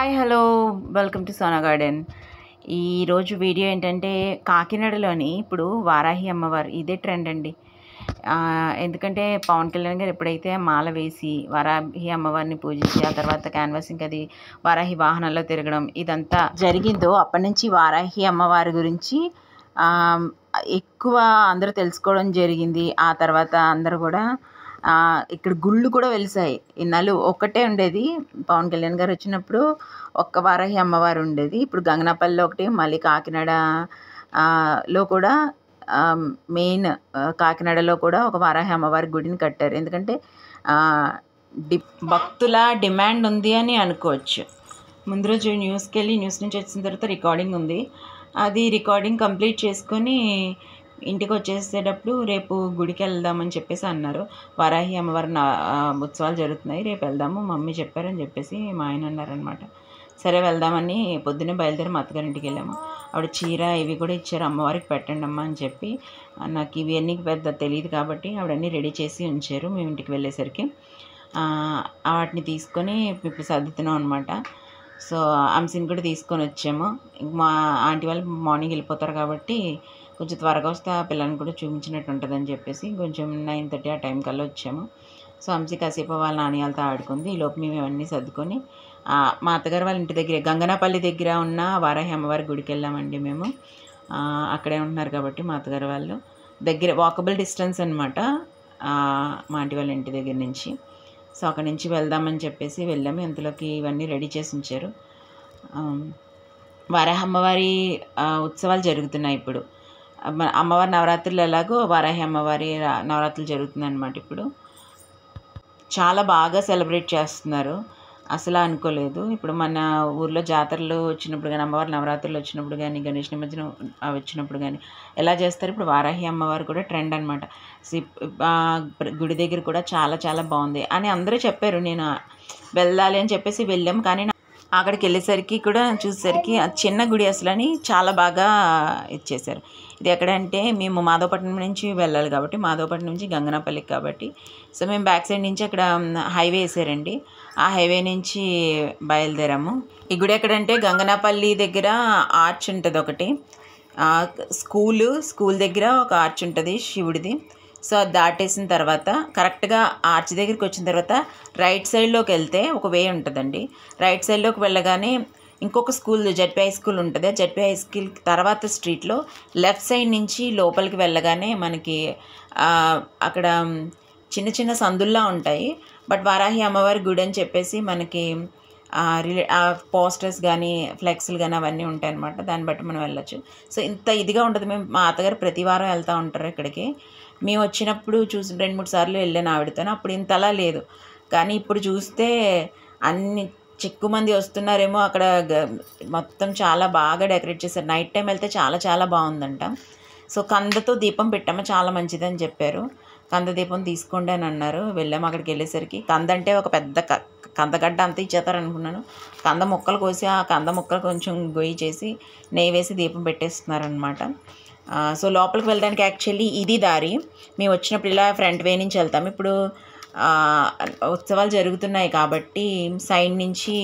Hi hello welcome to Sona garden. ఈరోజు video ఏంటంటే కాకినాడలోని ఇప్పుడు వారాహి అమ్మవారు ఇదే ట్రెండ్ అండి. ఎందుకంటే పవన్ కళ్యాణ్ గారు ఎప్పుడైతే మాల వేసి వారాహి అమ్మవారిని పూజించి ఆ తర్వాత క్యాన్వాసింగ్ అది వారాహి వాహనాల్లో తిరగడం ఇదంతా జరిగిందో అప్పటి నుంచి వారాహి అమ్మవారి గురించి ఎక్కువ అందరూ తెలుసుకోవడం జరిగింది. ఆ తర్వాత అందరూ కూడా ఇక్కడ గుళ్ళు కూడా వెలిసాయి. ఇన్నాళ్ళు ఒక్కటే ఉండేది. పవన్ కళ్యాణ్ గారు వచ్చినప్పుడు ఒక్క వారాహి అమ్మవారు ఉండేది. ఇప్పుడు గంగనాపల్లిలో ఒకటి, మళ్ళీ కాకినాడ లో కూడా మెయిన్ కాకినాడలో కూడా ఒక వారాహి అమ్మవారి గుడిని కట్టారు. ఎందుకంటే భక్తుల డిమాండ్ ఉంది అని అనుకోవచ్చు. ముందు రోజు న్యూస్ నుంచి వచ్చిన తర్వాత రికార్డింగ్ ఉంది. అది రికార్డింగ్ కంప్లీట్ చేసుకొని ఇంటికి వచ్చేసేటప్పుడు రేపు గుడికి వెళ్దామని చెప్పేసి అన్నారు. వారాహి అమ్మవారి ఉత్సవాలు జరుగుతున్నాయి, రేపు వెళ్దాము మమ్మీ చెప్పారని చెప్పేసి మా ఆయన అన్నారనమాట. సరే వెళ్దామని పొద్దున్నే బయలుదేరి మా అత్తగారింటికి వెళ్ళాము. ఆవిడ చీర ఇవి కూడా ఇచ్చారు, అమ్మవారికి పెట్టండి అమ్మ అని చెప్పి. నాకు ఇవి అన్నీ పెద్ద తెలియదు కాబట్టి ఆవిడన్నీ రెడీ చేసి ఉంచారు. మేము ఇంటికి వెళ్ళేసరికి వాటిని తీసుకొని ఇప్పుడు సర్దుతున్నాం అనమాట. సో అంశని కూడా తీసుకొని వచ్చాము. మా ఆంటీ వాళ్ళు మార్నింగ్ వెళ్ళిపోతారు కాబట్టి కొంచెం త్వరగా వస్తే ఆ పిల్లల్ని కూడా చూపించినట్టు ఉంటుందని చెప్పేసి కొంచెం 9:30 ఆ టైం కల్లా వచ్చాము. సో అంశీ కాసేపు వాళ్ళ నాణ్యాలతో ఆడుకుంది. ఈలోపు మేము ఇవన్నీ సర్దుకొని మా అత్తగారు వాళ్ళ ఇంటి దగ్గర గంగనాపల్లి దగ్గర ఉన్న వారాహి అమ్మవారి గుడికి వెళ్ళామండి. మేము అక్కడే ఉంటున్నారు కాబట్టి మా అత్తగారు వాళ్ళు దగ్గర వాకబుల్ డిస్టెన్స్ అనమాట మా ఆంటీ వాళ్ళ ఇంటి దగ్గర నుంచి. సో అక్కడి నుంచి వెళ్దామని చెప్పేసి వెళ్ళాము. ఇంతలోకి ఇవన్నీ రెడీ చేసి ఉంచారు. వారాహి అమ్మవారి ఉత్సవాలు జరుగుతున్నాయి ఇప్పుడు. అమ్మవారి నవరాత్రులు ఎలాగో వారాహి అమ్మవారి నవరాత్రులు జరుగుతుంది అనమాట. ఇప్పుడు చాలా బాగా సెలబ్రేట్ చేస్తున్నారు. అసలు అనుకోలేదు. ఇప్పుడు మన ఊర్లో జాతరలు వచ్చినప్పుడు కానీ, అమ్మవారి నవరాత్రులు వచ్చినప్పుడు కానీ, గణేష్ నిమజ్జనం వచ్చినప్పుడు కానీ ఎలా చేస్తారు. ఇప్పుడు వారాహి అమ్మవారు కూడా ట్రెండ్ అనమాట. గుడి దగ్గర కూడా చాలా చాలా బాగుంది అని అందరూ చెప్పారు. నేను వెళ్ళాలి అని చెప్పేసి వెళ్ళాము. కానీ అక్కడికి వెళ్ళేసరికి కూడా చూసేసరికి చిన్న గుడి అసలు అని చాలా బాగా ఇచ్చేశారు. ఇది ఎక్కడంటే మేము మాధవపట్నం నుంచి వెళ్ళాలి కాబట్టి, మాధవపట్నం నుంచి గంగనాపల్లికి కాబట్టి, సో మేము బ్యాక్ సైడ్ నుంచి అక్కడ హైవే వేసారండి. ఆ హైవే నుంచి బయలుదేరాము. ఈ గుడి ఎక్కడంటే గంగనాపల్లి దగ్గర ఆర్చ్ ఉంటుంది ఒకటి. స్కూల్ దగ్గర ఒక ఆర్చ్ ఉంటుంది శివుడిది. సో అది దాటేసిన తర్వాత కరెక్ట్గా ఆర్చ్ దగ్గరికి వచ్చిన తర్వాత రైట్ సైడ్లోకి వెళ్తే ఒక వే ఉంటుందండి. రైట్ సైడ్లోకి వెళ్ళగానే ఇంకొక స్కూల్ జెడ్పీ హై స్కూల్ ఉంటుంది. జెడ్పీ హై స్కూల్ తర్వాత స్ట్రీట్లో లెఫ్ట్ సైడ్ నుంచి లోపలికి వెళ్ళగానే మనకి అక్కడ చిన్న చిన్న సందుల్లా ఉంటాయి. బట్ వారాహి అమ్మవారి గుడి అని చెప్పేసి మనకి పోస్టర్స్ కానీ ఫ్లెక్స్లు కానీ అవన్నీ ఉంటాయి అన్నమాట. దాన్ని బట్టి మనం వెళ్ళచ్చు. సో ఇంత ఇదిగా ఉంటుంది. మా అత్తగారు ప్రతి వారం వెళ్తూ ఉంటారు ఇక్కడికి. మేము వచ్చినప్పుడు చూసి 2-3 సార్లు వెళ్ళాను ఆవిడతో. అప్పుడు ఇంతలా లేదు. కానీ ఇప్పుడు చూస్తే అన్ని చిక్కు మంది వస్తున్నారేమో. అక్కడ మొత్తం చాలా బాగా డెకరేట్ చేశారు. నైట్ టైం వెళ్తే చాలా చాలా బాగుందంట. సో కందతో దీపం పెట్టాము, చాలా మంచిదని చెప్పారు. కంద దీపం తీసుకోండి అని అన్నారు. వెళ్ళాము. అక్కడికి వెళ్ళేసరికి కంద అంటే ఒక పెద్ద కందగడ్డ అంతా ఇచ్చేస్తారనుకున్నాను. కంద ముక్కలు కోసి ఆ కంద ముక్కలు కొంచెం గొయ్యి చేసి నెయ్యి వేసి దీపం పెట్టేస్తున్నారనమాట. సో లోపలికి వెళ్ళడానికి యాక్చువల్లీ ఇది దారి. మేము వచ్చినప్పుడు ఇలా ఫ్రంట్ వే నుంచి వెళ్తాము. ఇప్పుడు ఉత్సవాలు జరుగుతున్నాయి కాబట్టి సైడ్ నుంచి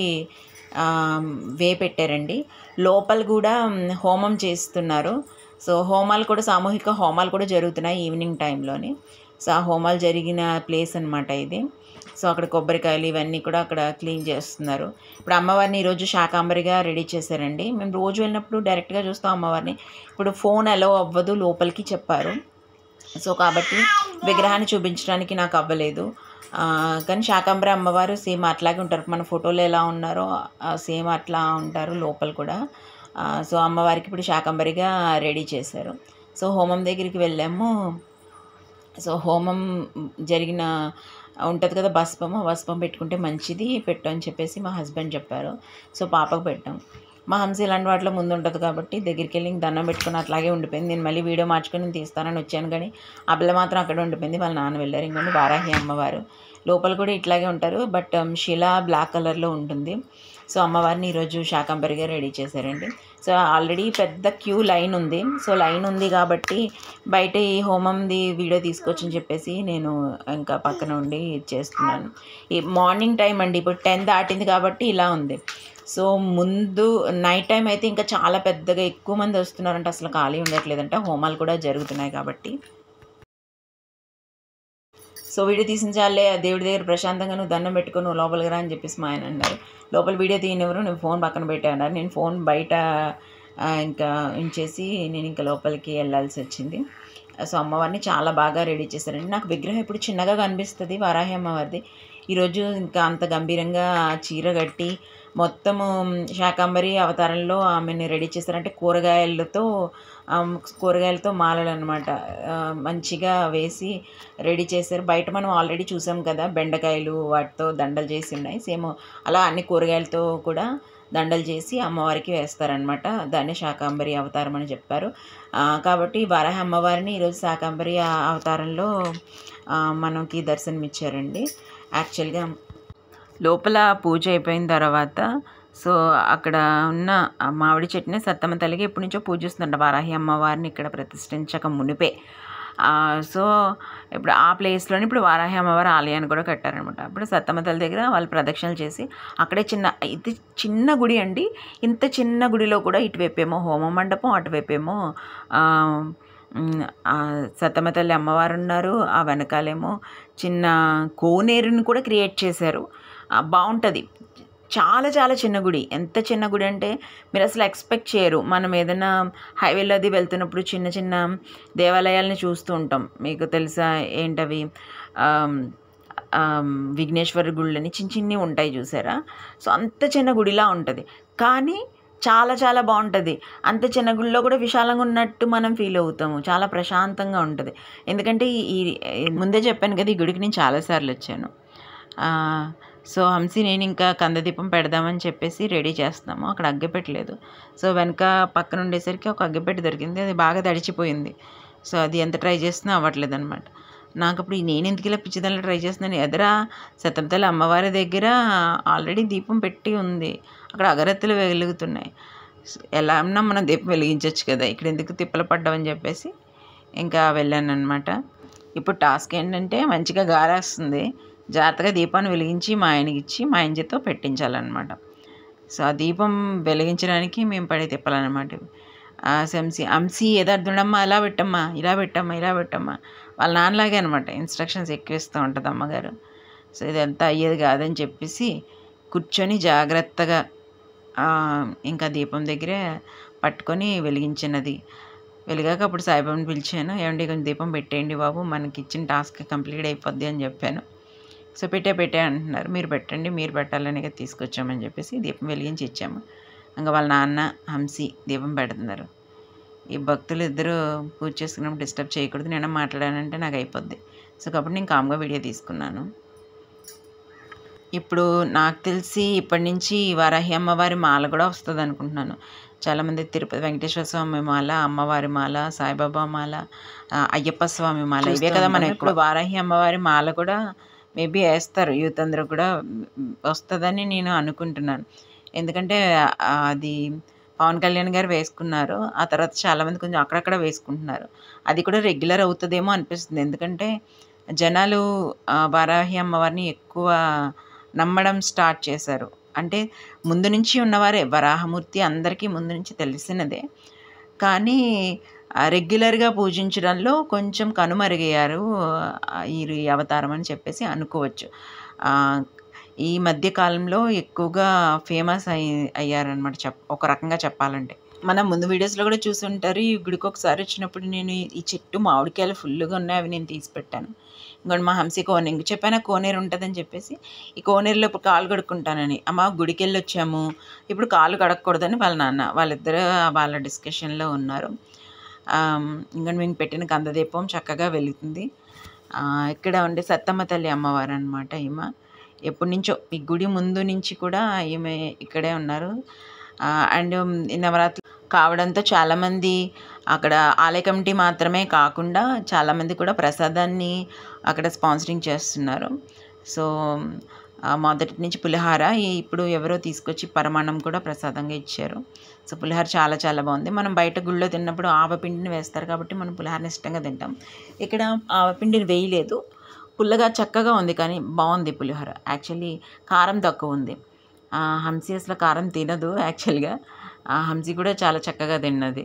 వే పెట్టారండి. లోపల కూడా హోమం చేస్తున్నారు. సో హోమాలు కూడా, సామూహిక హోమాలు కూడా జరుగుతున్నాయి ఈవినింగ్ టైంలోని. సో ఆ హోమాలు జరిగిన ప్లేస్ అనమాట ఇది. సో అక్కడ కొబ్బరికాయలు ఇవన్నీ కూడా అక్కడ క్లీన్ చేస్తున్నారు. ఇప్పుడు అమ్మవారిని ఈరోజు శాకాంబరిగా రెడీ చేశారండి. మేము రోజు వెళ్ళినప్పుడు డైరెక్ట్గా చూస్తాం అమ్మవారిని. ఇప్పుడు ఫోన్ అలో అవ్వదు లోపలికి చెప్పారు. సో కాబట్టి విగ్రహాన్ని చూపించడానికి నాకు అవ్వలేదు. కానీ శాకాంబరి అమ్మవారు సేమ్ అట్లాగే ఉంటారు. మన ఫోటోలో ఎలా ఉన్నారో సేమ్ అట్లా ఉంటారు లోపల కూడా. సో అమ్మవారికి ఇప్పుడు శాకాంబరిగా రెడీ చేశారు. సో హోమం దగ్గరికి వెళ్ళాము. సో హోమం జరిగిన ఉంటుంది కదా భస్పం పెట్టుకుంటే మంచిది పెట్టు అని చెప్పేసి మా హస్బెండ్ చెప్పారు. సో పాపకు పెట్టాం. మా హంస ఇలాంటి వాటిలో ముందు ఉంటుంది కాబట్టి దగ్గరికి వెళ్ళి దండం పెట్టుకుని అట్లాగే ఉండిపోయింది. నేను మళ్ళీ వీడియో మార్చుకొని తీస్తానని వచ్చాను కానీ ఆ పిల్ల మాత్రం అక్కడ ఉండిపోయింది. వాళ్ళ నాన్న వెళ్ళారు. ఇంకొండి వారాహి అమ్మవారు లోపల కూడా ఇట్లాగే ఉంటారు. బట్ శిల బ్లాక్ కలర్లో ఉంటుంది. సో అమ్మవారిని ఈరోజు శాకంబరిగా రెడీ చేశారండి. సో ఆల్రెడీ పెద్ద క్యూ లైన్ ఉంది. సో లైన్ ఉంది కాబట్టి బయట ఈ హోమంది వీడియో తీసుకొచ్చని చెప్పేసి నేను ఇంకా పక్కన ఉండి చేస్తున్నాను. ఈ మార్నింగ్ టైం అండి, ఇప్పుడు 10 దాటింది కాబట్టి ఇలా ఉంది. సో ముందు నైట్ టైం అయితే ఇంకా చాలా పెద్దగా ఎక్కువ మంది వస్తున్నారంటే అసలు ఖాళీ ఉండట్లేదంట, హోమాలు కూడా జరుగుతున్నాయి కాబట్టి. సో వీడియో తీసించాలే దేవుడి దగ్గర ప్రశాంతంగా నువ్వు దండం పెట్టుకొని నువ్వు లోపలికి రా అని చెప్పేసి మా ఆయన అన్నారు. లోపల వీడియో తీయనివ్వరు, నేను ఫోన్ పక్కన పెట్టా అన్నారు. నేను ఫోన్ బయట ఇంకా ఉంచేసి నేను ఇంకా లోపలికి వెళ్ళాల్సి వచ్చింది. సో అమ్మవారిని చాలా బాగా రెడీ చేశారండి. నాకు విగ్రహం ఇప్పుడు చిన్నగా కనిపిస్తుంది వారాహి అమ్మవారిది. ఈరోజు ఇంకా అంత గంభీరంగా చీర కట్టి మొత్తము శాకంబరి అవతారంలో ఆమెని రెడీ చేశారంటే కూరగాయలతో మాలలు అనమాట మంచిగా వేసి రెడీ చేశారు. బయట మనం ఆల్రెడీ చూసాం కదా, బెండకాయలు వాటితో దండలు చేసి ఉన్నాయి. సేమ్ అలా అన్ని కూరగాయలతో కూడా దండలు చేసి అమ్మవారికి వేస్తారనమాట. దాన్ని శాకంబరి అవతారం అని చెప్పారు. కాబట్టి వారాహి అమ్మవారిని ఈరోజు శాకంబరి అవతారంలో మనకి దర్శనమిచ్చారండి. యాక్చువల్గా లోపల పూజ అయిపోయిన తర్వాత సో అక్కడ ఉన్న మామిడి చెట్టుని సత్తమ్మ తల్లికి ఎప్పటి నుంచో పూజిస్తుందంట వారాహి అమ్మవారిని ఇక్కడ ప్రతిష్ఠించక మునిపే. సో ఇప్పుడు ఆ ప్లేస్లోని ఇప్పుడు వారాహి అమ్మవారి ఆలయాన్ని కూడా కట్టారనమాట. అప్పుడు సత్తమ్మ తల్లి దగ్గర వాళ్ళు ప్రదక్షిణలు చేసి అక్కడే ఇది చిన్న గుడి అండి. ఇంత చిన్న గుడిలో కూడా ఇటువైపేమో హోమ మండపం, అటువైపేమో సత్తమ్మ తల్లి అమ్మవారు ఉన్నారు. ఆ వెనకాలేమో చిన్న కోనేరుని కూడా క్రియేట్ చేశారు. బాగుంటుంది. చాలా చాలా చిన్న గుడి. ఎంత చిన్న గుడి అంటే మీరు అసలు ఎక్స్పెక్ట్ చేయరు. మనం ఏదైనా హైవేలో అది వెళ్తున్నప్పుడు చిన్న చిన్న దేవాలయాలని చూస్తూ ఉంటాం. మీకు తెలుసా ఏంటవి, విఘ్నేశ్వర గుళ్ళని చిన్న చిన్నవి ఉంటాయి చూసారా. సో అంత చిన్న గుడిలా ఉంటుంది, కానీ చాలా చాలా బాగుంటుంది. అంత చిన్న గుడిలో కూడా విశాలంగా ఉన్నట్టు మనం ఫీల్ అవుతాము. చాలా ప్రశాంతంగా ఉంటుంది. ఎందుకంటే ఈ ముందే చెప్పాను కదా, ఈ గుడికి నేను చాలాసార్లు వచ్చాను. సో హంసి నేను ఇంకా కందదీపం పెడదామని చెప్పేసి రెడీ చేస్తున్నాము. అక్కడ అగ్గిపెట్టలేదు. సో వెనక పక్కన ఉండేసరికి ఒక అగ్గిపెట్టి దొరికింది, అది బాగా తడిచిపోయింది. సో అది ఎంత ట్రై చేసినా అవ్వట్లేదు అనమాట. నాకు అప్పుడు నేను ఎందుకు ఇలా పిచ్చిదానిలో ట్రై చేస్తున్నాను. ఎదురా సత్తమ్మ తల్లి అమ్మవారి దగ్గర ఆల్రెడీ దీపం పెట్టి ఉంది, అక్కడ అగరత్తులు వెలుగుతున్నాయి. ఎలా అన్నా మనం దీపం వెలిగించవచ్చు కదా, ఇక్కడ ఎందుకు తిప్పలు పడ్డామని చెప్పేసి ఇంకా వెళ్ళాను అనమాట. ఇప్పుడు టాస్క్ ఏంటంటే మంచిగా గారేస్తుంది, జాగ్రత్తగా దీపాన్ని వెలిగించి మా ఆయనకి ఇచ్చి మా ఆయన చేతితో పెట్టించాలన్నమాట. సో ఆ దీపం వెలిగించడానికి మేము పడే తిప్పాలన్నమాట. అంశీ ఎదర్థుడమ్మా అలా పెట్టమ్మా, ఇలా పెట్టమ్మా, ఇలా పెట్టమ్మా, వాళ్ళ నాన్నలాగే అనమాట. ఇన్స్ట్రక్షన్స్ ఎక్కువ ఇస్తూ ఉంటుంది అమ్మగారు. సో ఇదంతా అయ్యేది కాదని చెప్పేసి కూర్చొని జాగ్రత్తగా ఇంకా దీపం దగ్గరే పట్టుకొని వెలిగించినది. వెలిగాక అప్పుడు సాయిబాబాని పిలిచాను. ఏమండి కొంచెం దీపం పెట్టేయండి బాబు, మనకి ఇచ్చిన టాస్క్ కంప్లీట్ అయిపోద్ది అని చెప్పాను. సో పెట్టే అంటున్నారు. మీరు పెట్టండి, మీరు పెట్టాలనే తీసుకొచ్చామని చెప్పేసి దీపం వెలిగించి ఇచ్చాము. ఇంకా వాళ్ళ నాన్న హంసి దీపం పెడుతున్నారు. ఈ భక్తులు ఇద్దరు పూజ చేసుకున్నప్పుడు డిస్టర్బ్ చేయకూడదు, నేను మాట్లాడానంటే నాకు అయిపోద్ది. సో కాబట్టి నేను కామ్గా వీడియో తీసుకున్నాను. ఇప్పుడు నాకు తెలిసి ఇప్పటి నుంచి వారాహి అమ్మవారి మాల కూడా వస్తుంది అనుకుంటున్నాను. చాలామంది తిరుపతి వెంకటేశ్వర స్వామి మాల, అమ్మవారి మాల, సాయిబాబా మాల, అయ్యప్ప స్వామి మాల, ఇవే కదా మనం ఇప్పుడు. వారాహి అమ్మవారి మాల కూడా మేబీ వేస్తారు, యూత్ అందరూ కూడా వస్తుందని నేను అనుకుంటున్నాను. ఎందుకంటే అది పవన్ కళ్యాణ్ గారు వేసుకున్నారు, ఆ తర్వాత చాలామంది కొంచెం అక్కడక్కడ వేసుకుంటున్నారు. అది కూడా రెగ్యులర్ అవుతుందేమో అనిపిస్తుంది. ఎందుకంటే జనాలు వారాహి అమ్మవారిని ఎక్కువ నమ్మడం స్టార్ట్ చేశారు. అంటే ముందు నుంచి ఉన్నవారే, వరాహమూర్తి అందరికీ ముందు నుంచి తెలిసినదే, కానీ రెగ్యులర్గా పూజించడంలో కొంచెం కనుమరుగయ్యారు ఈ అవతారం అని చెప్పేసి అనుకోవచ్చు. ఈ మధ్య కాలంలో ఎక్కువగా ఫేమస్ అయ్యారనమాట ఒక రకంగా చెప్పాలంటే. మనం ముందు వీడియోస్లో కూడా చూసి ఉంటారు. ఈ గుడికి ఒకసారి వచ్చినప్పుడు నేను ఈ చెట్టు మామిడికాయలు ఫుల్గా ఉన్నాయి, అవి నేను తీసి పెట్టాను. ఇంకోటి మా హంసి ఇంక చెప్పాను కోనేరు ఉంటుందని చెప్పేసి, ఈ కోనేరులో ఇప్పుడు కాలు కడుక్కుంటానని. అమ్మ గుడికి వెళ్ళి వచ్చాము, ఇప్పుడు కాలు కడగకూడదని వాళ్ళ నాన్న, వాళ్ళిద్దరు వాళ్ళ డిస్కషన్లో ఉన్నారు. ఇంకా మేము పెట్టిన కందదీపం చక్కగా వెలుగుతుంది. ఇక్కడ ఉండే సత్తమ్మ తల్లి అమ్మవారు అనమాట. ఈమె ఎప్పటి నుంచో ఈ గుడి ముందు నుంచి కూడా ఈమె ఇక్కడే ఉన్నారు. అండ్ నవరాత్రి కావడంతో చాలామంది అక్కడ ఆలయ కమిటీ మాత్రమే కాకుండా చాలామంది కూడా ప్రసాదాన్ని అక్కడ స్పాన్సరింగ్ చేస్తున్నారు. సో మొదటి నుంచి పులిహార ఇప్పుడు ఎవరో తీసుకొచ్చి పరమాన్నం కూడా ప్రసాదంగా ఇచ్చారు. సో పులిహార చాలా చాలా బాగుంది. మనం బయట గుళ్ళో తిన్నప్పుడు ఆవపిండిని వేస్తారు కాబట్టి మనం పులిహారని ఇష్టంగా తింటాం. ఇక్కడ ఆవపిండిని వేయలేదు, పుల్లగా చక్కగా ఉంది, కానీ బాగుంది పులిహోర. యాక్చువల్లీ కారం తక్కువ ఉంది. హంసీ అసలు కారం తినదు యాక్చువల్గా. హంసీ కూడా చాలా చక్కగా తిన్నది,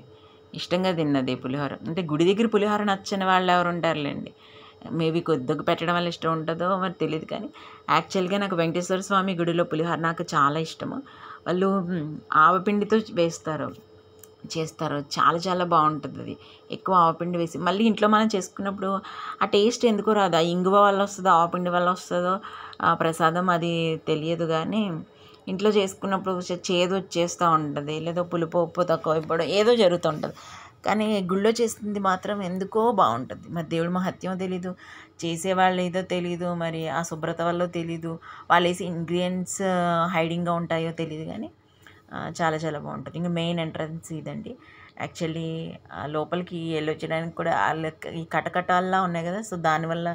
ఇష్టంగా తిన్నది పులిహోర. అంటే గుడి దగ్గర పులిహోర నచ్చని వాళ్ళు ఎవరు ఉంటారులేండి. మేబీ కొద్దిగా పెట్టడం వల్ల ఇష్టం ఉంటుందో మరి తెలియదు, కానీ యాక్చువల్గా నాకు వెంకటేశ్వర స్వామి గుడిలో పులిహోర నాకు చాలా ఇష్టము. వాళ్ళు ఆవపిండితో చేస్తారు, చాలా చాలా బాగుంటుంది. అది ఎక్కువ ఆవపిండి వేసి మళ్ళీ ఇంట్లో మనం చేసుకున్నప్పుడు ఆ టేస్ట్ ఎందుకో రాదు. ఆ ఇంగువ వల్ల వస్తుందో ఆవపిండి వల్ల వస్తుందో ప్రసాదం అది తెలియదు, కానీ ఇంట్లో చేసుకున్నప్పుడు చేదు వచ్చేస్తూ ఉంటుంది, లేదా పులుపు ఉప్పు తక్కువ అయిపోవడం ఏదో జరుగుతూ ఉంటుంది. కానీ గుళ్ళో చేసింది మాత్రం ఎందుకో బాగుంటుంది. మరి దేవుడి మహత్యం తెలీదు, చేసేవాళ్ళు ఏదో తెలీదు, మరి ఆ శుభ్రత వల్ల తెలీదు, వాళ్ళు వేసి ఇంగ్రీడియంట్స్ హైడింగ్గా ఉంటాయో తెలియదు, కానీ చాలా చాలా బాగుంటుంది. ఇంకా మెయిన్ ఎంట్రన్స్ ఇదండి. యాక్చువల్లీ లోపలికి వెళ్ళొచ్చడానికి కూడా ఈ కటకటాల్లా ఉన్నాయి కదా, సో దానివల్ల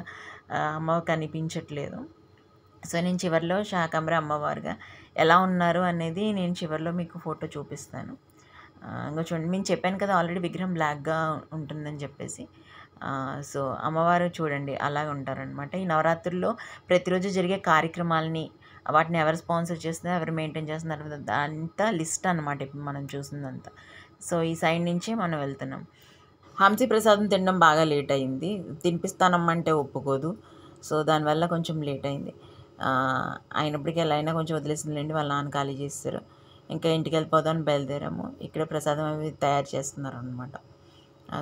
అమ్మ కనిపించట్లేదు. సో నేను చివరిలో శాకంబరి అమ్మవారుగా ఎలా ఉన్నారు అనేది నేను చివరిలో మీకు ఫోటో చూపిస్తాను. ఇంకా చూడండి, నేను చెప్పాను కదా ఆల్రెడీ విగ్రహం బ్లాక్గా ఉంటుందని చెప్పేసి. సో అమ్మవారు చూడండి అలాగే ఉంటారనమాట. ఈ నవరాత్రుల్లో ప్రతిరోజు జరిగే కార్యక్రమాలని, వాటిని ఎవరు స్పాన్సర్ చేస్తున్నారు, ఎవరు మెయింటైన్ చేస్తున్నారు, అంతా లిస్ట్ అనమాట ఇప్పుడు మనం చూసిందంతా. సో ఈ సైడ్ నుంచి మనం వెళ్తున్నాం. హంసీ ప్రసాదం తినడం బాగా లేట్ అయింది, తినిపిస్తానమ్మంటే ఒప్పుకోదు. సో దానివల్ల కొంచెం లేట్ అయింది. అయినప్పటికీ ఎలా అయినా కొంచెం వదిలేసిందిలేండి, వాళ్ళ నాన్న ఖాళీ చేస్తారు. ఇంకా ఇంటికి వెళ్ళిపోదామని బయలుదేరాము. ఇక్కడ ప్రసాదం అవి తయారు చేస్తున్నారు అనమాట.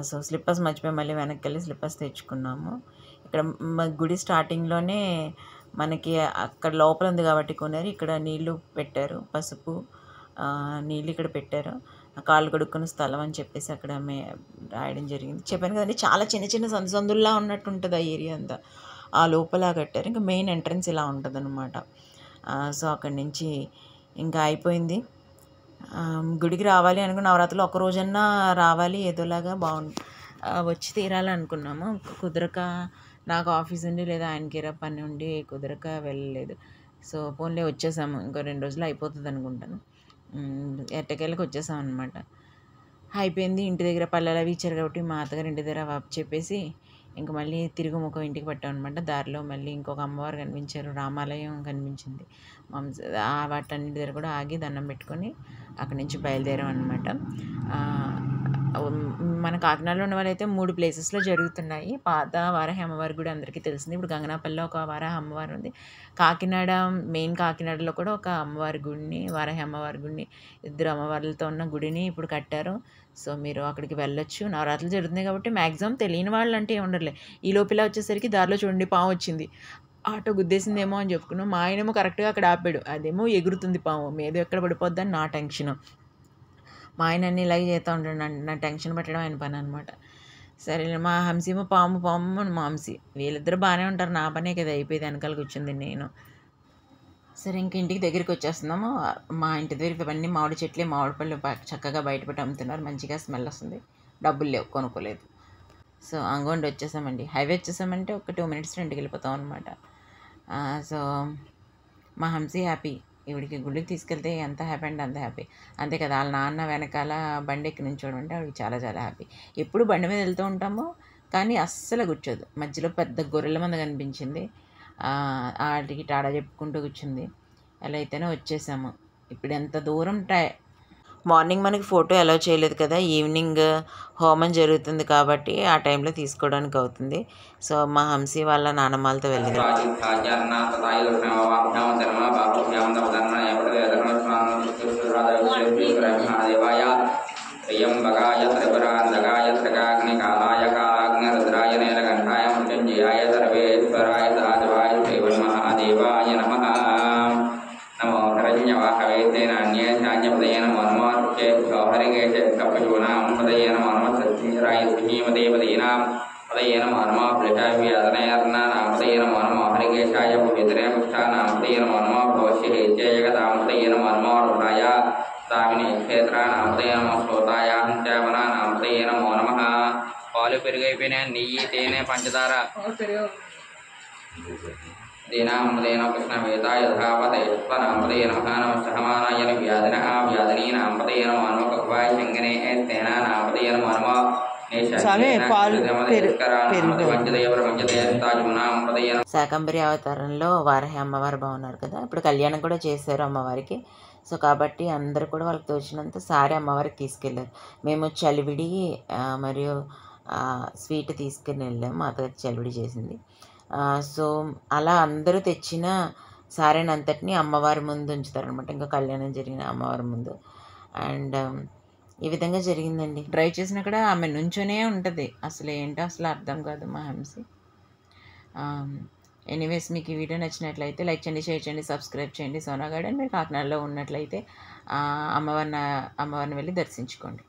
సో స్లిప్పర్స్ మర్చిపోయి మళ్ళీ వెనక్కి వెళ్ళి స్లిప్పర్స్ తెచ్చుకున్నాము. ఇక్కడ గుడి స్టార్టింగ్లోనే మనకి అక్కడ లోపల ఉంది కాబట్టి కొనేరు, ఇక్కడ నీళ్లు పెట్టారు, పసుపు నీళ్ళు ఇక్కడ పెట్టారు. కాళ్ళు కడుక్కున్న స్థలం అని చెప్పేసి అక్కడ రాయడం జరిగింది. చెప్పాను కదండి, చాలా చిన్న చిన్న సందుల్లా ఉన్నట్టు ఉంటుంది ఆ ఏరియా అంతా. ఆ లోపల కట్టారు. ఇంకా మెయిన్ ఎంట్రన్స్ ఇలా ఉంటుంది అనమాట. సో అక్కడి నుంచి ఇంకా అయిపోయింది. గుడికి రావాలి అనుకున్న నవరాత్రులు ఒక రోజన్నా రావాలి, ఏదోలాగా వచ్చి తీరాలి అనుకున్నాము. కుదరక నాకు ఆఫీస్ ఉండి లేదా ఆయనకి పని ఉండి కుదరక వెళ్ళలేదు. సో పోన్లే వచ్చేసాము, ఇంకో 2 రోజులు అయిపోతుంది అనుకుంటాను. ఎట్టకేళ్ళకి వచ్చేసాం అనమాట. అయిపోయింది. ఇంటి దగ్గర పల్లెలు అవి ఇచ్చారు కాబట్టి మా అత్తగారు ఇంటి దగ్గర చెప్పేసి ఇంక మళ్ళీ తిరుగు ముఖం ఇంటికి పట్టాం అనమాట. దారిలో మళ్ళీ ఇంకొక అమ్మవారు కనిపించారు, రామాలయం కనిపించింది. వాటన్నిటి దగ్గర కూడా ఆగి దండం పెట్టుకొని అక్కడి నుంచి బయలుదేరాం అనమాట. మన కాకినాడలో ఉన్న వాళ్ళైతే 3 ప్లేసెస్లో జరుగుతున్నాయి. పాత వారాహి అమ్మవారి గుడి అందరికీ తెలిసింది. ఇప్పుడు గంగనాపల్లిలో ఒక వారాహి అమ్మవారు ఉంది. మెయిన్ కాకినాడలో కూడా ఒక అమ్మవారి గుడిని, వారాహి అమ్మవారి గుడిని, 2 అమ్మవార్లతో ఉన్న గుడిని ఇప్పుడు కట్టారు. సో మీరు అక్కడికి వెళ్ళొచ్చు. నవరాత్రులు జరుగుతున్నాయి కాబట్టి మ్యాక్సిమం తెలియని వాళ్ళు అంటే ఉండరులే. ఈ లోపల వచ్చేసరికి దారిలో చూడండి పాము వచ్చింది, ఆటో గుద్దేసిందేమో అని చెప్పుకున్నాం. మా ఆయనేమో కరెక్ట్గా అక్కడ ఆపాడు, అదేమో ఎగురుతుంది పాము, మీద ఎక్కడ పడిపోద్దని నా టెన్షన్. మా ఆయన అన్నీ ఇలాగే చేస్తూ ఉంటాడు, నా టెన్షన్ పెట్టడం ఆయన పని అనమాట. సరే మా హంసీమో పాము మా హంసీ వీళ్ళిద్దరు బాగానే ఉంటారు, నా పనే కదా అయిపోయింది, వెనకాల కూర్చుంది నేను. సరే ఇంక ఇంటికి దగ్గరికి వచ్చేస్తున్నాము. మా ఇంటి దగ్గరికి ఇవన్నీ మామిడి చెట్లే, మామిడి పళ్ళు చక్కగా బయటపెట్టి అమ్ముతున్నారు, మంచిగా స్మెల్ వస్తుంది. డబ్బులు లేవు, కొనుక్కోలేదు. సో అంగోండి వచ్చేసామండి. హైవే వచ్చేసామంటే ఒక 2 minutes ఇంటికి వెళ్ళిపోతాం అనమాట. సో మా హంసీ హ్యాపీ, ఈవిడికి గుడికి తీసుకెళ్తే ఎంత హ్యాపీ అంటే అంత హ్యాపీ. అంతే కదా, వాళ్ళ నాన్న వెనకాల బండి ఎక్కి నుంచోడం అంటే ఆవిడకి చాలా చాలా హ్యాపీ. ఎప్పుడు బండి మీద వెళ్తూ ఉంటాము కానీ అస్సలు కూర్చోదు. మధ్యలో పెద్ద గొర్రెల మంద కనిపించింది, ఆడికి టాడా చెప్పుకుంటూ కూర్చుంది. ఎలా అయితేనే వచ్చేసాము. ఇప్పుడు ఎంత దూరం మార్నింగ్ మనకి ఫోటో అలౌ చేయలేదు కదా, ఈవినింగ్ హోమం జరుగుతుంది కాబట్టి ఆ టైంలో తీసుకోవడానికి అవుతుంది. సో మా హంసీ వాళ్ళ నానమ్మలతో వెళ్ళింది. పాలు పెరుగైపోయినా, నెయ్యి, తేనె, పంచదార दीनामृतेन कृष्णवेता यथावते स्वनामृते नमः नमः व्याधिन व्याधिनीनामृते नमो नमः कक्वाय शङ्कने तेन नामृते नमो नमः శాకంబరి అవతారంలో వారాహి అమ్మవారు బాగున్నారు కదా. ఇప్పుడు కళ్యాణం కూడా చేశారు అమ్మవారికి. సో కాబట్టి అందరూ కూడా వాళ్ళకి తోచినంత సారీ అమ్మవారికి తీసుకెళ్ళారు. మేము చలివిడి మరియు స్వీట్ తీసుకుని వెళ్ళాము. మా అత్తగారు చలివిడి చేసింది. సో అలా అందరూ తెచ్చిన సారీని అంతటిని అమ్మవారి ముందు ఉంచుతారనమాట. ఇంకా కళ్యాణం జరిగిన అమ్మవారి ముందు. అండ్ ఈ విధంగా జరిగిందండి. డ్రైవ్ చేసినా కూడా ఆమె నుంచోనే ఉంటుంది. అసలు ఏంటో అసలు అర్థం కాదు మా హంసి. ఎనీవేస్ మీకు ఈ వీడియో నచ్చినట్లయితే లైక్ చేయండి, షేర్ చేయండి, సబ్స్క్రైబ్ చేయండి. సోనా గార్డెన్ మీరు కాకినాడలో ఉన్నట్లయితే అమ్మవారిని వెళ్ళి దర్శించుకోండి.